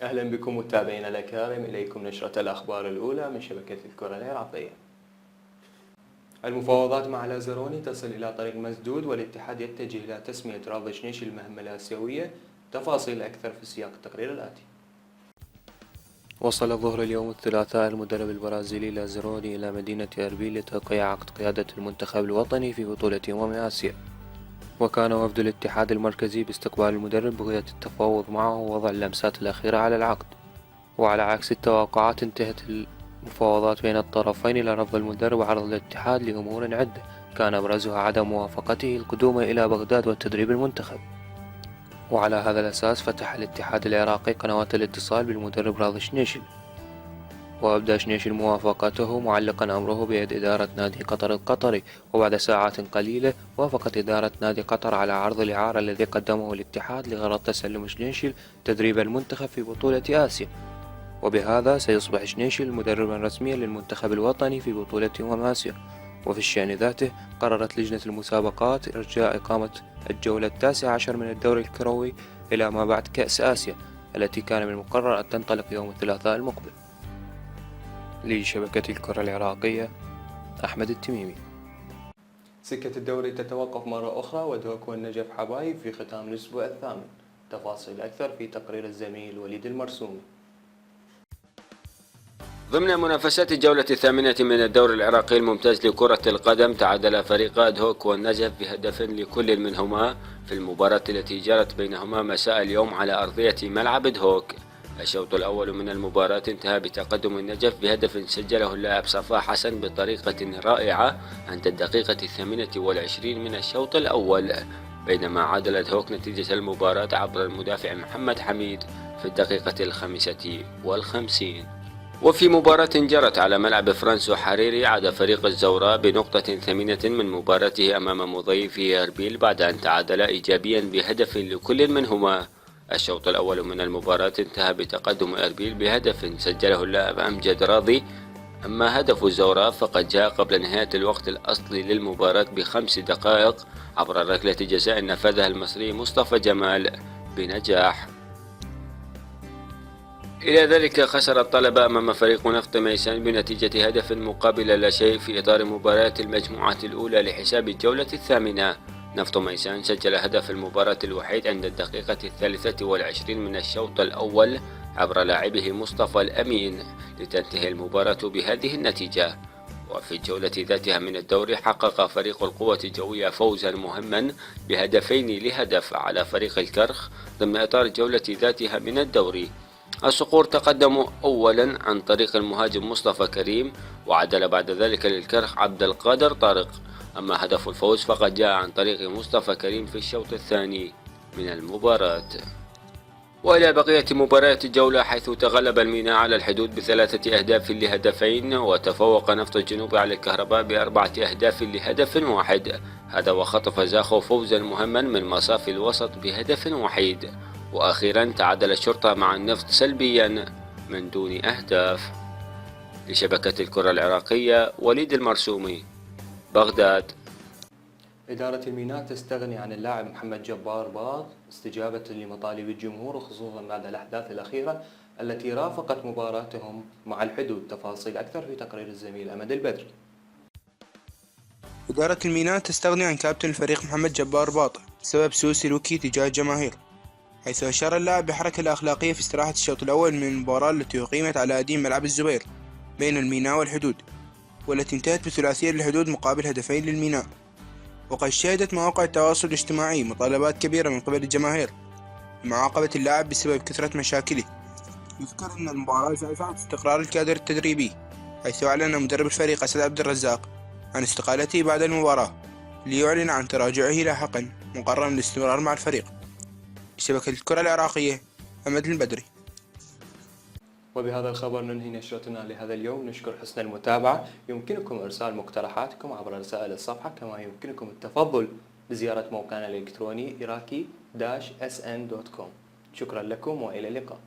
أهلا بكم متابعينا الأكارم، إليكم نشرة الأخبار الأولى من شبكة الكرة العراقية. المفاوضات مع لازروني تصل إلى طريق مسدود، والاتحاد يتجه إلى تسمية رادشنيش المهمة الآسيوية. تفاصيل أكثر في سياق التقرير الآتي. وصل ظهر اليوم الثلاثاء المدرب البرازيلي لازروني إلى مدينة أربيل لتوقيع عقد قيادة المنتخب الوطني في بطولة آسيا. وكان وفد الاتحاد المركزي باستقبال المدرب بغية التفاوض معه ووضع اللمسات الأخيرة على العقد. وعلى عكس التوقعات انتهت المفاوضات بين الطرفين إلى رفض المدرب وعرض الاتحاد لأمور عدة، كان أبرزها عدم موافقته القدوم إلى بغداد وتدريب المنتخب. وعلى هذا الأساس فتح الاتحاد العراقي قنوات الاتصال بالمدرب رادشنيش، وأبدى شنيشل موافقته معلقا أمره بيد إدارة نادي قطر القطري. وبعد ساعات قليلة وافقت إدارة نادي قطر على عرض الإعارة الذي قدمه الاتحاد لغرض تسلم شنيشل تدريب المنتخب في بطولة آسيا، وبهذا سيصبح شنيشل مدربا رسميا للمنتخب الوطني في بطولة آسيا. وفي الشأن ذاته قررت لجنة المسابقات إرجاء إقامة الجولة 19 من الدوري الكروي إلى ما بعد كأس آسيا، التي كان من المقرر أن تنطلق يوم الثلاثاء المقبل. لشبكة الكرة العراقية، أحمد التميمي. سكة الدوري تتوقف مرة أخرى، ودوك والنجف حبايب في ختام الأسبوع الثامن. تفاصيل أكثر في تقرير الزميل وليد المرسومي. ضمن منافسات الجولة الثامنة من الدوري العراقي الممتاز لكرة القدم، تعادل فريقا أدهوك والنجف بهدف لكل منهما في المباراة التي جرت بينهما مساء اليوم على أرضية ملعب أدهوك. الشوط الأول من المباراة انتهى بتقدم النجف بهدف سجله اللاعب صفاء حسن بطريقة رائعة عند الدقيقة 28 من الشوط الأول، بينما عادل أدهوك نتيجة المباراة عبر المدافع محمد حميد في الدقيقة 55. وفي مباراة جرت على ملعب فرانسو حريري، عاد فريق الزوراء بنقطة ثمينة من مباراته أمام مضيفه أربيل بعد أن تعادل إيجابيا بهدف لكل منهما. الشوط الأول من المباراة انتهى بتقدم أربيل بهدف سجله اللاعب أمجد راضي، أما هدف الزوراء فقد جاء قبل نهاية الوقت الأصلي للمباراة ب5 دقائق عبر ركلة جزاء نفذها المصري مصطفى جمال بنجاح. إلى ذلك خسر الطلبة أمام فريق نفط ميسان بنتيجة هدف مقابل لا شيء في إطار مباراة المجموعة الأولى لحساب الجولة الثامنة. نفط ميسان سجل هدف المباراة الوحيد عند الدقيقة 23 من الشوط الأول عبر لاعبه مصطفى الأمين لتنتهي المباراة بهذه النتيجة. وفي الجولة ذاتها من الدوري حقق فريق القوة الجوية فوزا مهما ب2-0 على فريق الكرخ ضمن إطار الجولة ذاتها من الدوري. الصقور تقدموا أولا عن طريق المهاجم مصطفى كريم، وعدل بعد ذلك للكرخ عبد القادر طارق، أما هدف الفوز فقد جاء عن طريق مصطفى كريم في الشوط الثاني من المباراة. وإلى بقية مباريات الجولة، حيث تغلب الميناء على الحدود ب3 أهداف لهدفين، وتفوق نفط الجنوب على الكهرباء ب4 أهداف لهدف واحد، هذا وخطف زاخو فوزا مهما من مصاف الوسط بهدف وحيد. وأخيرا تعادل الشرطة مع النفط سلبيا من دون أهداف. لشبكة الكرة العراقية، وليد المرسومي، بغداد. إدارة الميناء تستغني عن اللاعب محمد جبار باض استجابة لمطالب الجمهور، وخصوصا بعد الأحداث الأخيرة التي رافقت مباراتهم مع الحدود. تفاصيل أكثر في تقرير الزميل أمد البدري. إدارة الميناء تستغني عن كابتن الفريق محمد جبار باض بسبب سوء سلوكه تجاه الجماهير، حيث أشار اللاعب بحركة لا أخلاقية في استراحة الشوط الأول من المباراة التي أقيمت على أديم ملعب الزبير بين الميناء والحدود، والتي انتهت بثلاثية للحدود مقابل هدفين للميناء. وقد شهدت مواقع التواصل الاجتماعي مطالبات كبيرة من قبل الجماهير بمعاقبة اللاعب بسبب كثرة مشاكله. يذكر أن المباراة جاءت عن استقرار الكادر التدريبي، حيث أعلن مدرب الفريق أسد عبد الرزاق عن استقالته بعد المباراة ليعلن عن تراجعه لاحقا، مقررا الاستمرار مع الفريق. شبكة الكرة العراقية، أمد البدري. وبهذا الخبر ننهي نشرتنا لهذا اليوم. نشكر حسن المتابعة. يمكنكم إرسال مقترحاتكم عبر رسائل الصفحة، كما يمكنكم التفضل بزيارة موقعنا الإلكتروني iraqi-sn.com. شكرا لكم وإلى اللقاء.